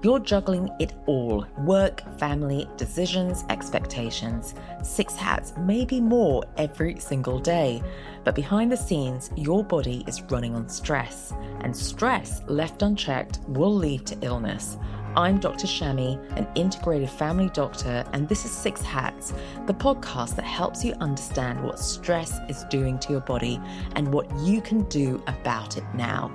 You're juggling it all: work, family, decisions, expectations. Six hats, maybe more every single day. But behind the scenes, your body is running on stress, and stress left unchecked will lead to illness. I'm Dr. Shami, an integrated family doctor, and this is Six Hats, the podcast that helps you understand what stress is doing to your body and what you can do about it now.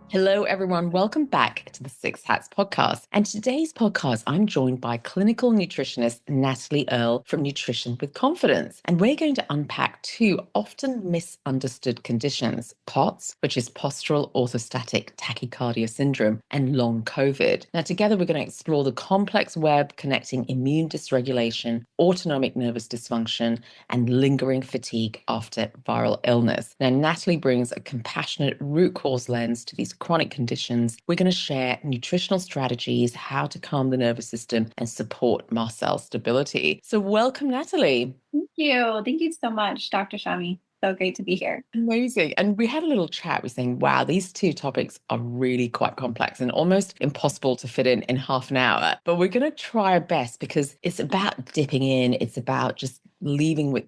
Hello, everyone. Welcome back to the Six Hats podcast. And today's podcast, I'm joined by clinical nutritionist Natalie Earle from Nutrition with Confidence. And we're going to unpack two often misunderstood conditions: POTS, which is postural orthostatic tachycardia syndrome, and long COVID. Now, together, we're going to explore the complex web connecting immune dysregulation, autonomic nervous dysfunction, and lingering fatigue after viral illness. Now, Natalie brings a compassionate root cause lens to these chronic conditions. We're going to share nutritional strategies, how to calm the nervous system and support mast cell stability. So welcome, Natalie. Thank you. Thank you so much, Dr. Shami. So great to be here. Amazing. And we had a little chat. We're saying, wow, these two topics are really quite complex and almost impossible to fit in half an hour. But we're going to try our best because it's about dipping in. It's about just leaving with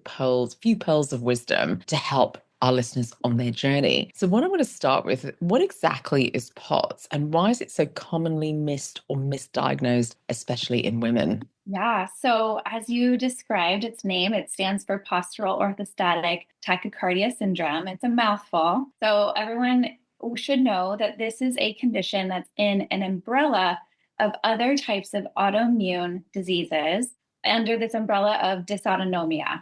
few pearls of wisdom to help our listeners on their journey. So what I want to start with, what exactly is POTS and why is it so commonly missed or misdiagnosed, especially in women? Yeah, so as you described its name, it stands for Postural Orthostatic Tachycardia Syndrome. It's a mouthful. So everyone should know that this is a condition that's in an umbrella of other types of autoimmune diseases under this umbrella of dysautonomia.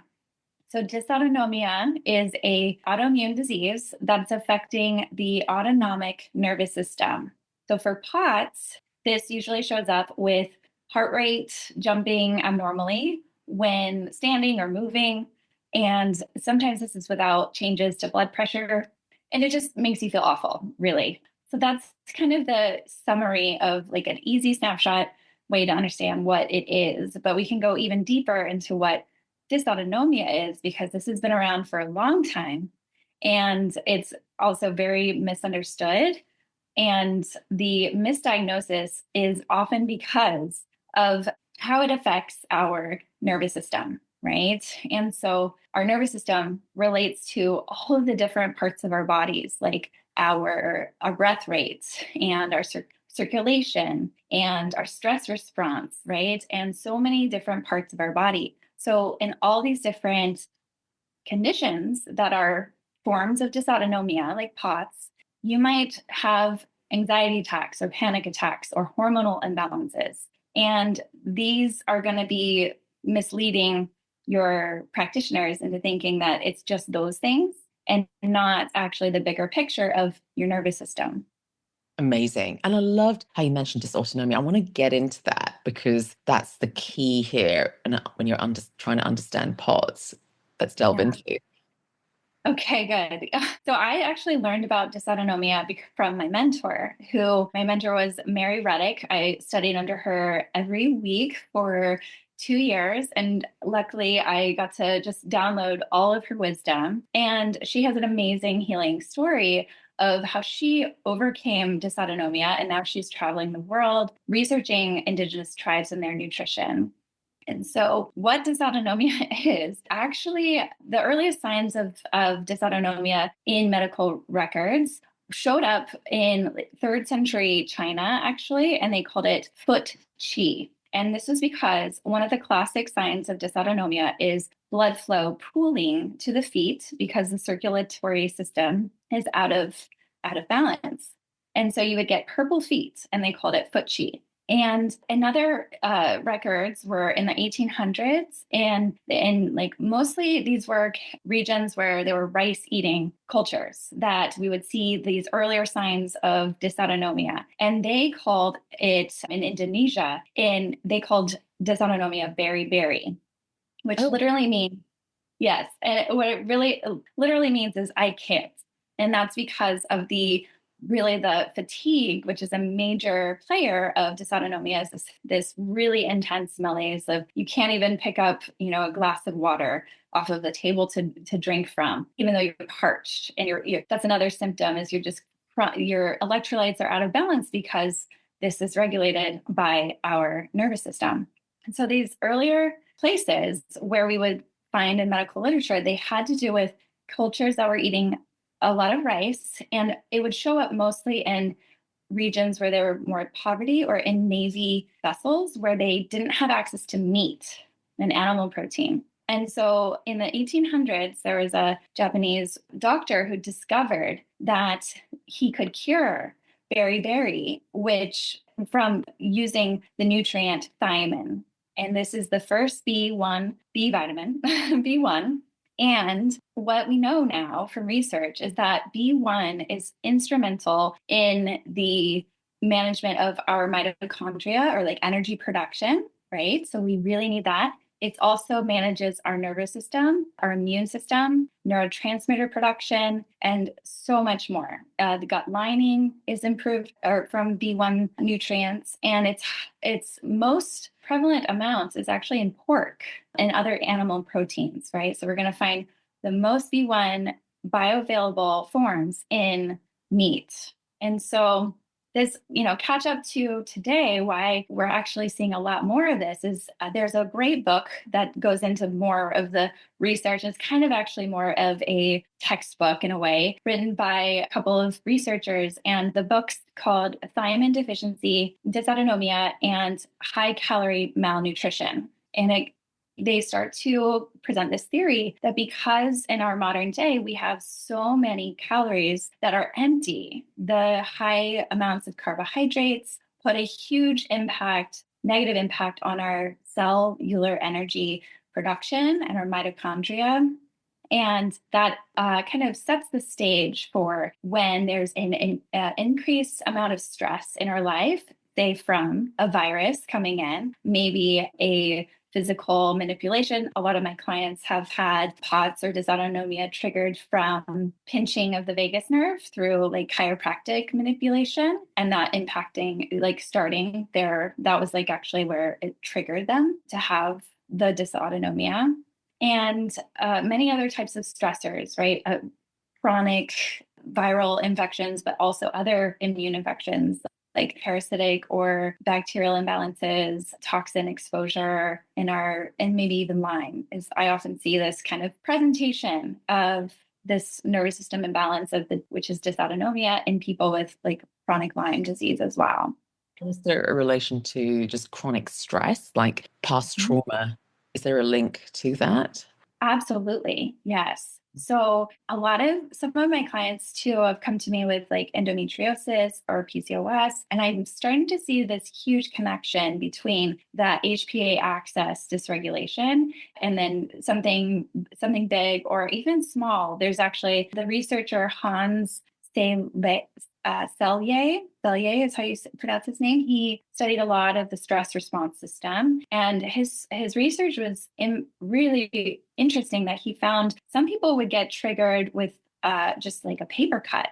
So dysautonomia is an autoimmune disease that's affecting the autonomic nervous system. So for POTS, this usually shows up with heart rate jumping abnormally when standing or moving. And sometimes this is without changes to blood pressure. And it just makes you feel awful, really. So that's kind of the summary of like an easy snapshot way to understand what it is. But we can go even deeper into what dysautonomia is, because this has been around for a long time and it's also very misunderstood. And the misdiagnosis is often because of how it affects our nervous system, right? And so our nervous system relates to all of the different parts of our bodies, like our breath rates and our circulation and our stress response, right? And so many different parts of our body. So in all these different conditions that are forms of dysautonomia, like POTS, you might have anxiety attacks or panic attacks or hormonal imbalances. And these are going to be misleading your practitioners into thinking that it's just those things and not actually the bigger picture of your nervous system. Amazing. And I loved how you mentioned dysautonomia. I want to get into that because that's the key here. And when you're trying to understand POTS, let's delve into it. Okay, good. So I actually learned about dysautonomia from my mentor, my mentor was Mary Reddick. I studied under her every week for 2 years. And luckily, I got to just download all of her wisdom. And she has an amazing healing story of how she overcame dysautonomia. And now she's traveling the world, researching Indigenous tribes and their nutrition. And so what dysautonomia is, actually, the earliest signs of dysautonomia in medical records showed up in 3rd century China, actually, and they called it foot qi. And this was because one of the classic signs of dysautonomia is blood flow pooling to the feet because the circulatory system is out of balance. And so you would get purple feet, and they called it foot qi. And another records were in the 1800s, and like mostly these were regions where there were rice eating cultures that we would see these earlier signs of dysautonomia. And they called it in Indonesia, and they called dysautonomia beriberi, which literally means, yes. And what it really literally means is I can't. And that's because of the fatigue, which is a major player of dysautonomia, is this really intense malaise of you can't even pick up, a glass of water off of the table to drink from, even though you're parched. And that's another symptom is your electrolytes are out of balance because this is regulated by our nervous system. And so these earlier places where we would find in medical literature, they had to do with cultures that were eating a lot of rice, and it would show up mostly in regions where there were more poverty or in Navy vessels where they didn't have access to meat and animal protein. And so in the 1800s, there was a Japanese doctor who discovered that he could cure beriberi, which from using the nutrient thiamine. And this is the first B vitamin, B1. And what we know now from research is that B1 is instrumental in the management of our mitochondria, or like energy production, right? So we really need that. It also manages our nervous system, our immune system, neurotransmitter production, and so much more. The gut lining is improved from B1 nutrients, and its most prevalent amounts is actually in pork and other animal proteins, right? So we're going to find the most B1 bioavailable forms in meat. And so this, catch up to today, why we're actually seeing a lot more of this is there's a great book that goes into more of the research. It's kind of actually more of a textbook in a way, written by a couple of researchers. And the book's called Thiamine Deficiency, Dysautonomia, and High Calorie Malnutrition. And they start to present this theory that because in our modern day we have so many calories that are empty, the high amounts of carbohydrates put a huge negative impact on our cellular energy production and our mitochondria. And that kind of sets the stage for when there's an increased amount of stress in our life, say from a virus coming in, maybe a physical manipulation. A lot of my clients have had POTS or dysautonomia triggered from pinching of the vagus nerve through like chiropractic manipulation, and that impacting, like starting there, that was like actually where it triggered them to have the dysautonomia. And many other types of stressors, right? Chronic viral infections, but also other immune infections like parasitic or bacterial imbalances, toxin exposure and maybe even Lyme. I often see this kind of presentation of this nervous system imbalance which is dysautonomia in people with like chronic Lyme disease as well. Is there a relation to just chronic stress, like past trauma? Is there a link to that? Absolutely. Yes. So some of my clients too have come to me with like endometriosis or PCOS, and I'm starting to see this huge connection between the HPA axis dysregulation and then something big or even small. There's actually the researcher Hans Selye is how you pronounce his name. He studied a lot of the stress response system, and his research was really interesting. That he found some people would get triggered with just like a paper cut.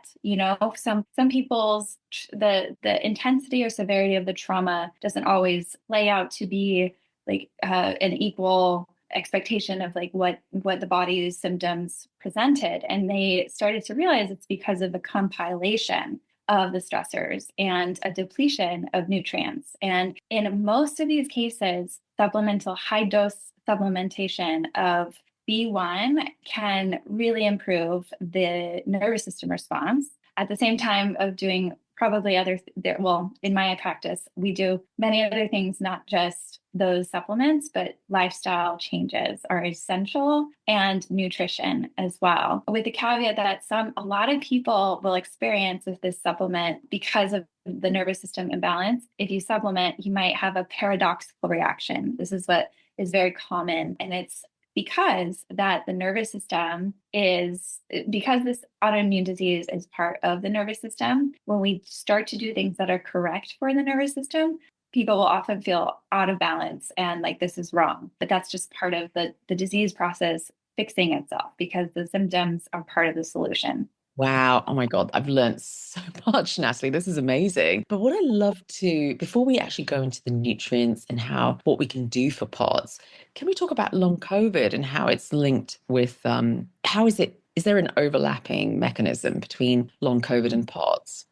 Some people's the intensity or severity of the trauma doesn't always play out to be like an equal expectation of like what the body's symptoms presented. And they started to realize it's because of the compilation of the stressors and a depletion of nutrients. And in most of these cases, high dose supplementation of B1 can really improve the nervous system response at the same time of doing probably in my practice, we do many other things, not just those supplements, but lifestyle changes are essential, and nutrition as well. With the caveat that a lot of people will experience with this supplement because of the nervous system imbalance. If you supplement, you might have a paradoxical reaction. This is what is very common, and it's because that the nervous system because this autoimmune disease is part of the nervous system. When we start to do things that are correct for the nervous system, people will often feel out of balance and like this is wrong. But that's just part of the disease process fixing itself, because the symptoms are part of the solution. Wow. Oh my God. I've learned so much, Natalie. This is amazing. But what I love to, before we actually go into the nutrients and what we can do for POTS, can we talk about long COVID and how it's linked with, is there an overlapping mechanism between long COVID and POTS?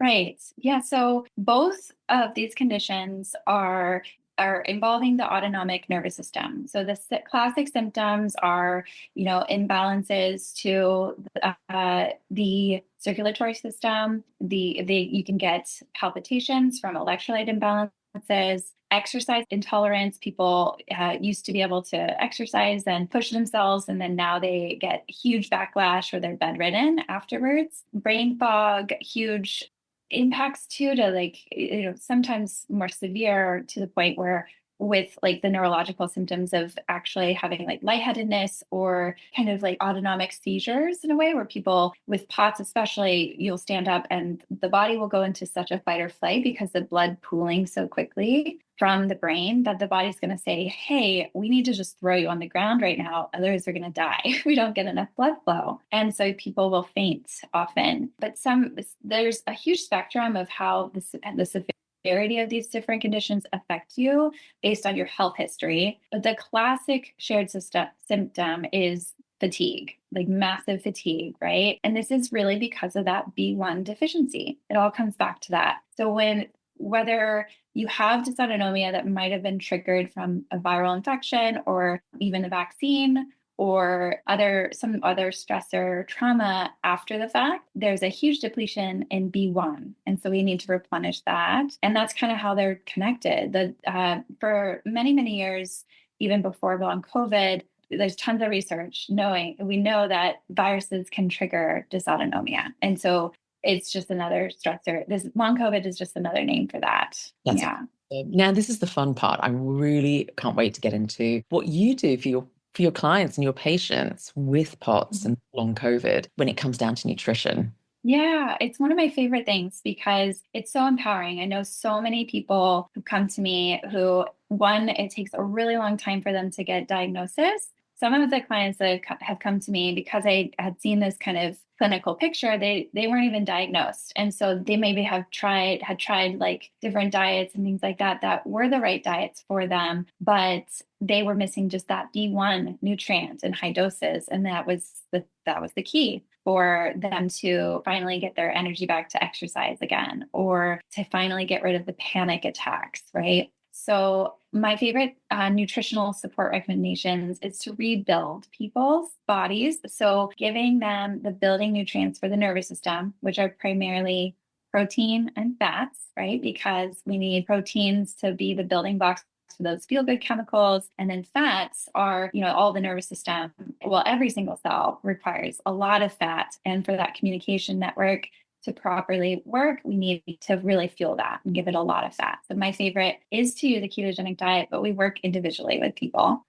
Right. Yeah. So both of these conditions are involving the autonomic nervous system. So the classic symptoms are, imbalances to the circulatory system. The you can get palpitations from electrolyte imbalances. Exercise intolerance. People used to be able to exercise and push themselves, and then now they get huge backlash or they're bedridden afterwards. Brain fog, huge impacts too, to like, sometimes more severe, to the point where with like the neurological symptoms of actually having like lightheadedness or kind of like autonomic seizures, in a way where people with POTS especially, you'll stand up and the body will go into such a fight or flight because the blood pooling so quickly from the brain that the body's going to say, hey, we need to just throw you on the ground right now, otherwise we're going to die. We don't get enough blood flow. And so people will faint often. But there's a huge spectrum of how the severity of these different conditions affect you based on your health history. But the classic shared symptom is fatigue, like massive fatigue, right? And this is really because of that B1 deficiency. It all comes back to that. So whether you have dysautonomia that might have been triggered from a viral infection or even a vaccine or some other stressor trauma after the fact, there's a huge depletion in B1. And so we need to replenish that. And that's kind of how they're connected. For many, many years, even before long COVID, there's tons of research we know that viruses can trigger dysautonomia. And so it's just another stressor. This long COVID is just another name for that. That's Yeah. Now, this is the fun part. I really can't wait to get into what you do for your clients and your patients with POTS and long COVID when it comes down to nutrition. Yeah, it's one of my favorite things because it's so empowering. I know so many people who come to me who, one, it takes a really long time for them to get diagnosis. Some of the clients that have come to me, because I had seen this kind of clinical picture, they weren't even diagnosed. And so they maybe had tried like different diets and things like that were the right diets for them, but they were missing just that B1 nutrient in high doses. And that was the key for them to finally get their energy back to exercise again, or to finally get rid of the panic attacks, right? So my favorite nutritional support recommendations is to rebuild people's bodies. So giving them the building nutrients for the nervous system, which are primarily protein and fats, right? Because we need proteins to be the building blocks for those feel-good chemicals. And then fats are, all the nervous system. Well, every single cell requires a lot of fat. And for that communication network to properly work, we need to really fuel that and give it a lot of fat. So my favorite is to use a ketogenic diet, but we work individually with people.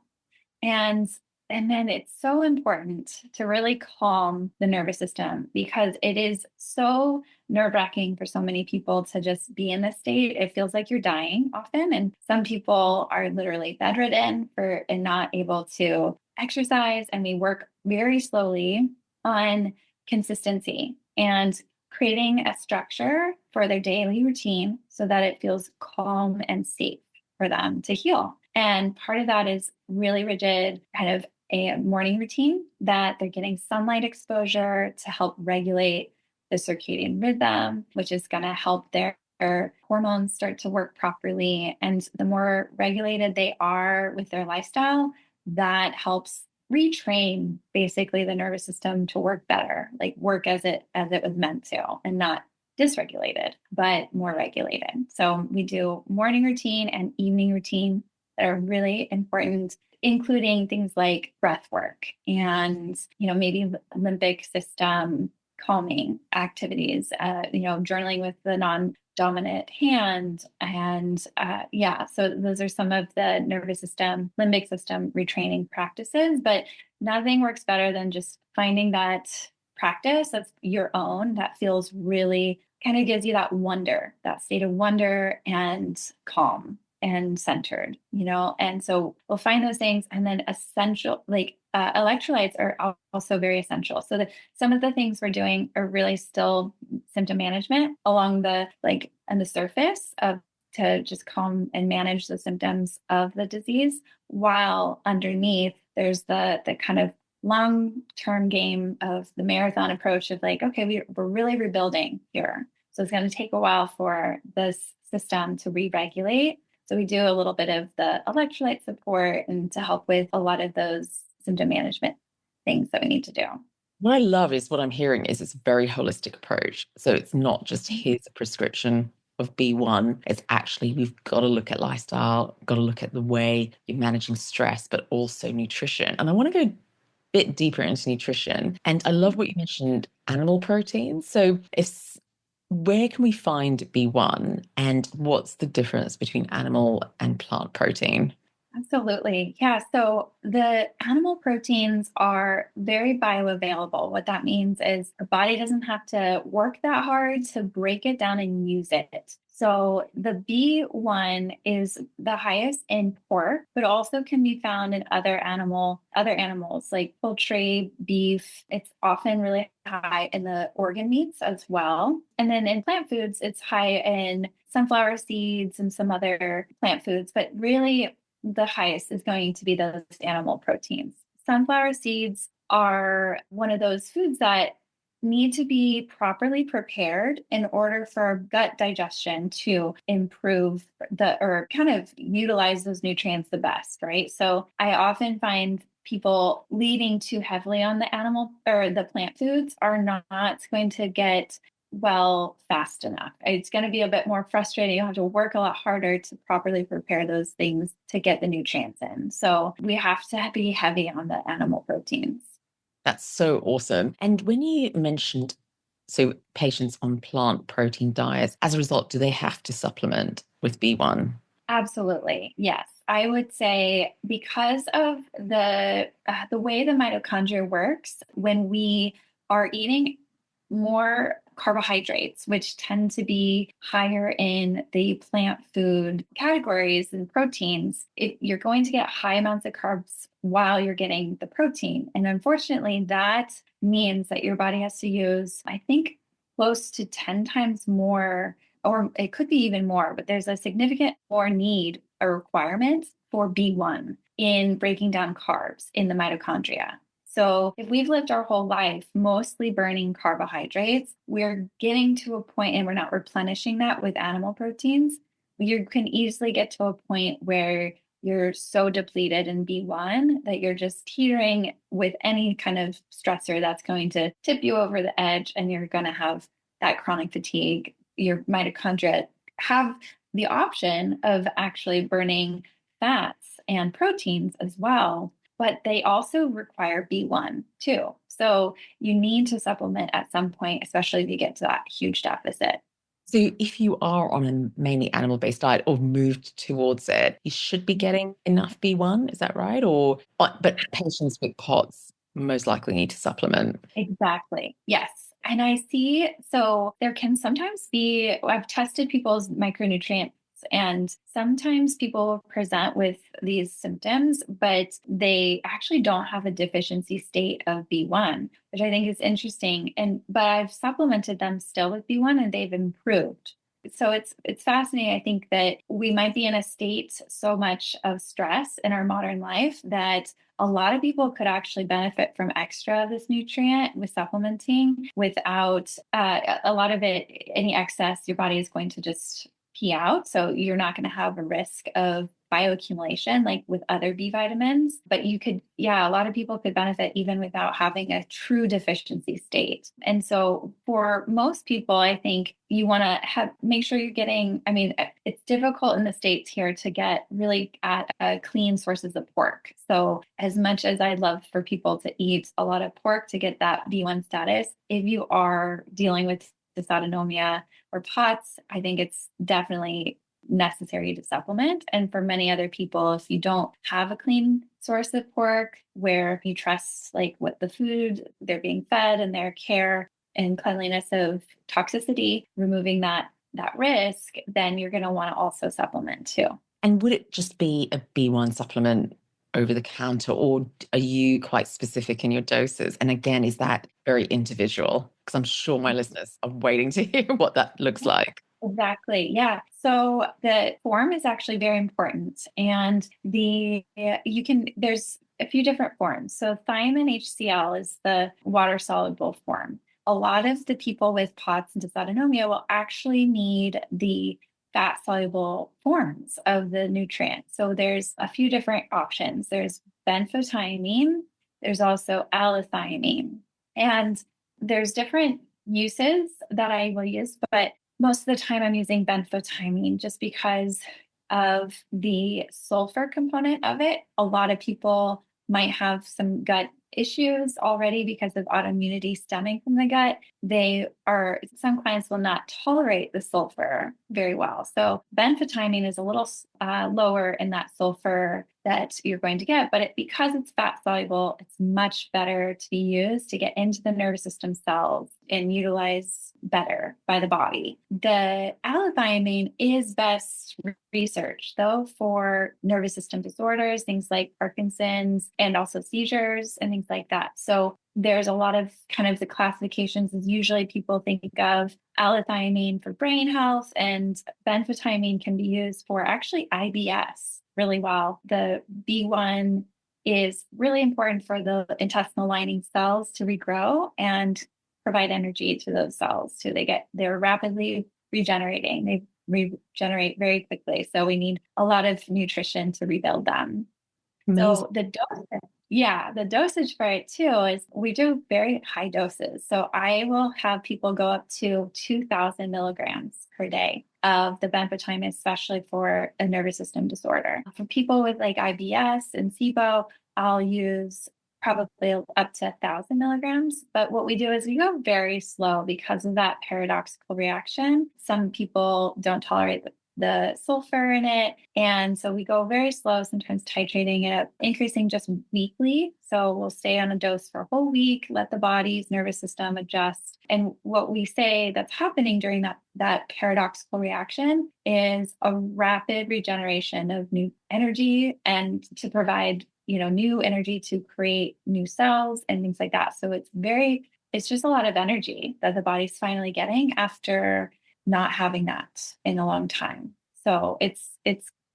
And then it's so important to really calm the nervous system, because it is so nerve-wracking for so many people to just be in this state. It feels like you're dying often. And some people are literally bedridden and not able to exercise. And we work very slowly on consistency and creating a structure for their daily routine so that it feels calm and safe for them to heal. And part of that is really rigid, kind of a morning routine that they're getting sunlight exposure to help regulate the circadian rhythm, which is going to help their hormones start to work properly. And the more regulated they are with their lifestyle, that helps retrain basically the nervous system to work better, like work as it was meant to, and not dysregulated, but more regulated. So we do morning routine and evening routine that are really important, including things like breath work and, maybe limbic system calming activities, journaling with the non-dominant hand. And so those are some of the nervous system, limbic system retraining practices, but nothing works better than just finding that practice that's your own, that feels really kind of gives you that wonder, that state of wonder and calm and centered, and so we'll find those things. And then essential, like electrolytes are also very essential. So some of the things we're doing are really still symptom management along the on the surface to just calm and manage the symptoms of the disease, while underneath there's the kind of long-term game of the marathon approach of like, okay, we're really rebuilding here. So it's going to take a while for this system to re-regulate. So we do a little bit of the electrolyte support and to help with a lot of those symptom management things that we need to do. What I love is what I'm hearing is it's a very holistic approach. So it's not just here's a prescription of B1. It's actually we've got to look at lifestyle, got to look at the way you're managing stress, but also nutrition. And I want to go a bit deeper into nutrition. And I love what you mentioned, animal proteins. So if where can we find B1 and what's the difference between animal and plant protein? Absolutely. Yeah. So the animal proteins are very bioavailable. What that means is the body doesn't have to work that hard to break it down and use it. So the B1 is the highest in pork, but also can be found in other animals like poultry, beef. It's often really high in the organ meats as well. And then in plant foods, it's high in sunflower seeds and some other plant foods, but really the highest is going to be those animal proteins. Sunflower seeds are one of those foods that need to be properly prepared in order for gut digestion to improve or kind of utilize those nutrients the best, right? So I often find people leaning too heavily on the animal or the plant foods are not going to get well fast enough. It's going to be a bit more frustrating. You have to work a lot harder to properly prepare those things to get the nutrients in. So we have to be heavy on the animal proteins. That's so awesome. And when you mentioned, so patients on plant protein diets, as a result, do they have to supplement with B1? Absolutely. Yes. I would say because of the way the mitochondria works, when we are eating more carbohydrates, which tend to be higher in the plant food categories and proteins, you're going to get high amounts of carbs while you're getting the protein. And unfortunately, that means that your body has to use, I think, close to 10 times more, or it could be even more, but there's a significant more need or requirement for B1 in breaking down carbs in the mitochondria. So if we've lived our whole life mostly burning carbohydrates, we're getting to a point and we're not replenishing that with animal proteins. You can easily get to a point where you're so depleted in B1 that you're just teetering with any kind of stressor that's going to tip you over the edge and you're going to have that chronic fatigue. Your mitochondria have the option of actually burning fats and proteins as well, but they also require B1 too. So you need to supplement at some point, especially if you get to that huge deficit. So if you are on a mainly animal-based diet or moved towards it, you should be getting enough B1, is that right? Or but patients with POTS most likely need to supplement. Exactly. Yes. And I see, so there can sometimes be, I've tested people's micronutrients, and sometimes people present with these symptoms, but they actually don't have a deficiency state of B1, which I think is interesting. But I've supplemented them still with B1 and they've improved. So it's fascinating. I think that we might be in a state so much of stress in our modern life that a lot of people could actually benefit from extra of this nutrient with supplementing without a lot of it, any excess, your body is going to just pee out. So you're not going to have a risk of bioaccumulation like with other B vitamins. But you could, yeah, a lot of people could benefit even without having a true deficiency state. And so for most people, I think you want to make sure you're getting, I mean, it's difficult in the States here to get really at clean sources of pork. So as much as I'd love for people to eat a lot of pork to get that B1 status, if you are dealing with dysautonomia or POTS, I think it's definitely necessary to supplement. And for many other people, if you don't have a clean source of pork where you trust like what the food they're being fed and their care and cleanliness of toxicity, removing that risk, then you're going to want to also supplement too. And would it just be a B1 supplement over the counter, or are you quite specific in your doses? And again, is that very individual? Because I'm sure my listeners are waiting to hear what that looks like. Exactly. Yeah. So the form is actually very important. And there's a few different forms. So thiamine HCl is the water soluble form. a lot of the people with POTS and dysautonomia will actually need the fat soluble forms of the nutrient. So there's a few different options. There's benfotiamine, there's also L-theanine, and there's different uses that I will use, but most of the time I'm using benfotiamine just because of the sulfur component of it. A lot of people might have some gut issues already because of autoimmunity stemming from the gut. Some clients will not tolerate the sulfur very well. So benfotiamine is a little lower in that sulfur that you're going to get, but because it's fat soluble, it's much better to be used to get into the nervous system cells and utilize better by the body. The L-theanine is best researched though for nervous system disorders, things like Parkinson's and also seizures and things like that. So there's a lot of kind of the classifications is usually people think of L-theanine for brain health, and benfotiamine can be used for actually IBS really well. The B1 is really important for the intestinal lining cells to regrow and provide energy to those cells so they're rapidly regenerating. They regenerate very quickly. So we need a lot of nutrition to rebuild them. Amazing. So the dosage for it too is we do very high doses. So I will have people go up to 2,000 milligrams per day of the benfotiamine, especially for a nervous system disorder. For people with like IBS and SIBO, I'll use probably up to 1,000 milligrams. But what we do is we go very slow because of that paradoxical reaction. Some people don't tolerate the sulfur in it. And so we go very slow, sometimes titrating it up, increasing just weekly. So we'll stay on a dose for a whole week, let the body's nervous system adjust. And what we say that's happening during that paradoxical reaction is a rapid regeneration of new energy and to provide, new energy to create new cells and things like that. So it's just a lot of energy that the body's finally getting after not having that in a long time. So it's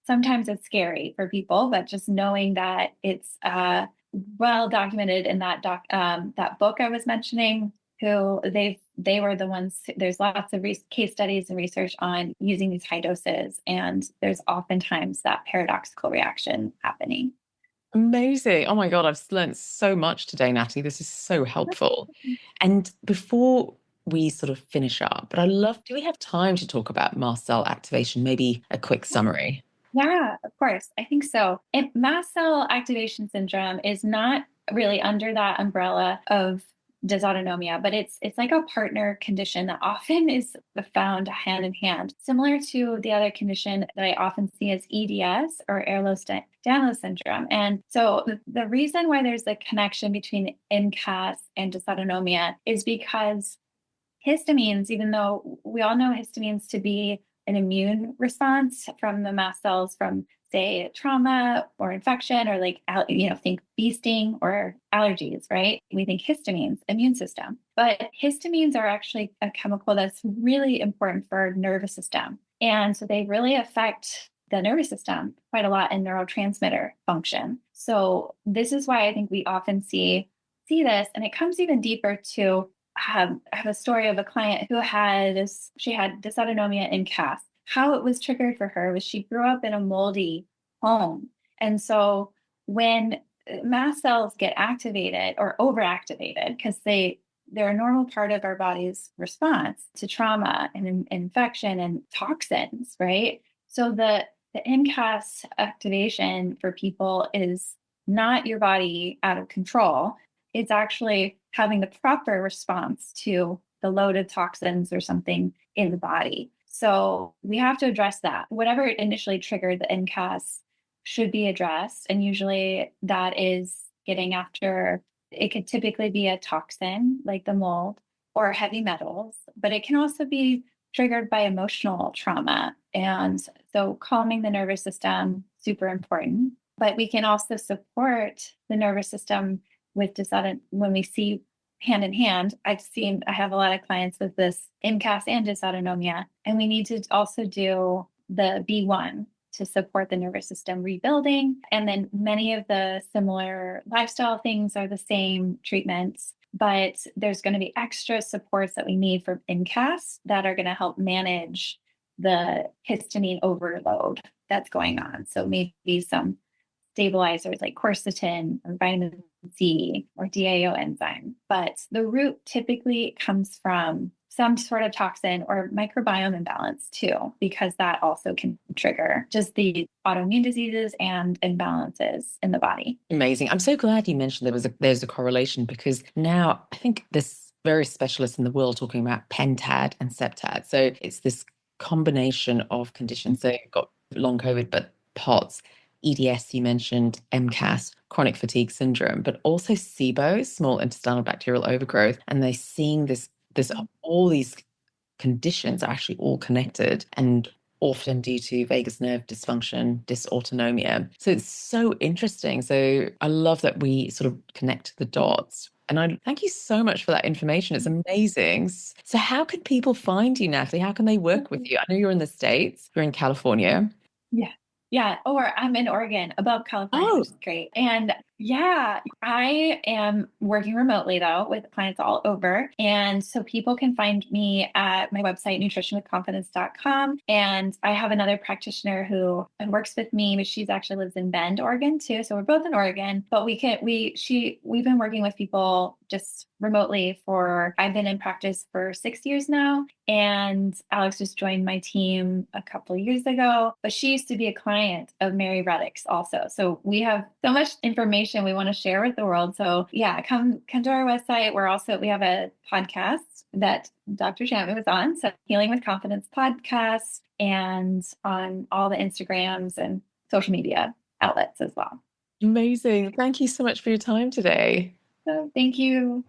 sometimes it's scary for people, but just knowing that it's well documented in that book I was mentioning, who they were the ones. There's lots of case studies and research on using these high doses, and there's oftentimes that paradoxical reaction happening. Amazing. Oh my God, I've learned so much today, Natalie. This is so helpful. And before we sort of finish up, but do we have time to talk about mast cell activation? Maybe a quick summary. Yeah, of course. I think so. Mast cell activation syndrome is not really under that umbrella of dysautonomia, but it's like a partner condition that often is found hand in hand, similar to the other condition that I often see as EDS or Ehlers-Danlos syndrome. And so the reason why there's a connection between MCAS and dysautonomia is because histamines, even though we all know histamines to be an immune response from the mast cells from, say, trauma or infection, or think bee sting or allergies, right? We think histamines, immune system. But histamines are actually a chemical that's really important for our nervous system. And so they really affect the nervous system quite a lot in neurotransmitter function. So this is why I think we often see this, and it comes even deeper to I have a story of a client who had dysautonomia in CAS. How it was triggered for her was she grew up in a moldy home. And so when mast cells get activated or overactivated, because they're a normal part of our body's response to trauma and infection and toxins, right? So the MCAS activation for people is not your body out of control. It's actually having the proper response to the load of toxins or something in the body. So we have to address that. Whatever initially triggered the MCAS should be addressed. And usually that is getting after, it could typically be a toxin like the mold or heavy metals, but it can also be triggered by emotional trauma. And so calming the nervous system, super important. But we can also support the nervous system with when we see hand in hand. I have a lot of clients with this MCAS and dysautonomia, and we need to also do the B1 to support the nervous system rebuilding. And then many of the similar lifestyle things are the same treatments. but there's going to be extra supports that we need from MCAS that are going to help manage the histamine overload that's going on. So maybe some stabilizers like quercetin or vitamin C or DAO enzyme. But the root typically comes from some sort of toxin or microbiome imbalance too, because that also can trigger just the autoimmune diseases and imbalances in the body. Amazing. I'm so glad you mentioned there's a correlation, because now I think there's various specialists in the world talking about pentad and septad. So it's this combination of conditions. So you've got long COVID, but POTS, EDS, you mentioned MCAS, chronic fatigue syndrome, but also SIBO, small intestinal bacterial overgrowth. And they're seeing this all these conditions are actually all connected, and often due to vagus nerve dysfunction, dysautonomia. So it's so interesting. So I love that we sort of connect the dots. And I thank you so much for that information. It's amazing. So how can people find you, Natalie? How can they work with you? I know you're in the States, you're in California. Yeah. Yeah. Or I'm in Oregon, above California, which is great. And yeah, I am working remotely though with clients all over. And so people can find me at my website, nutritionwithconfidence.com. And I have another practitioner who works with me, but she's actually lives in Bend, Oregon too. So we're both in Oregon, but we've been working with people just remotely I've been in practice for 6 years now. And Alex just joined my team a couple of years ago, but she used to be a client of Mary Reddick's also. So we have so much information we want to share with the world. So yeah, come to our website. We have a podcast that Dr. Chapman was on. So Healing with Confidence podcast, and on all the Instagrams and social media outlets as well. Amazing. Thank you so much for your time today. So thank you.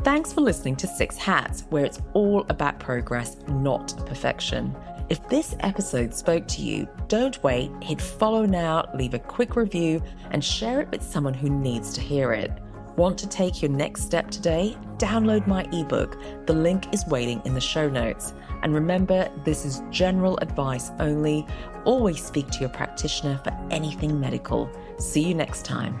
Thanks for listening to Six Hats, where it's all about progress, not perfection. If this episode spoke to you, don't wait, hit follow now, leave a quick review, and share it with someone who needs to hear it. Want to take your next step today? Download my ebook. The link is waiting in the show notes. And remember, this is general advice only. Always speak to your practitioner for anything medical. See you next time.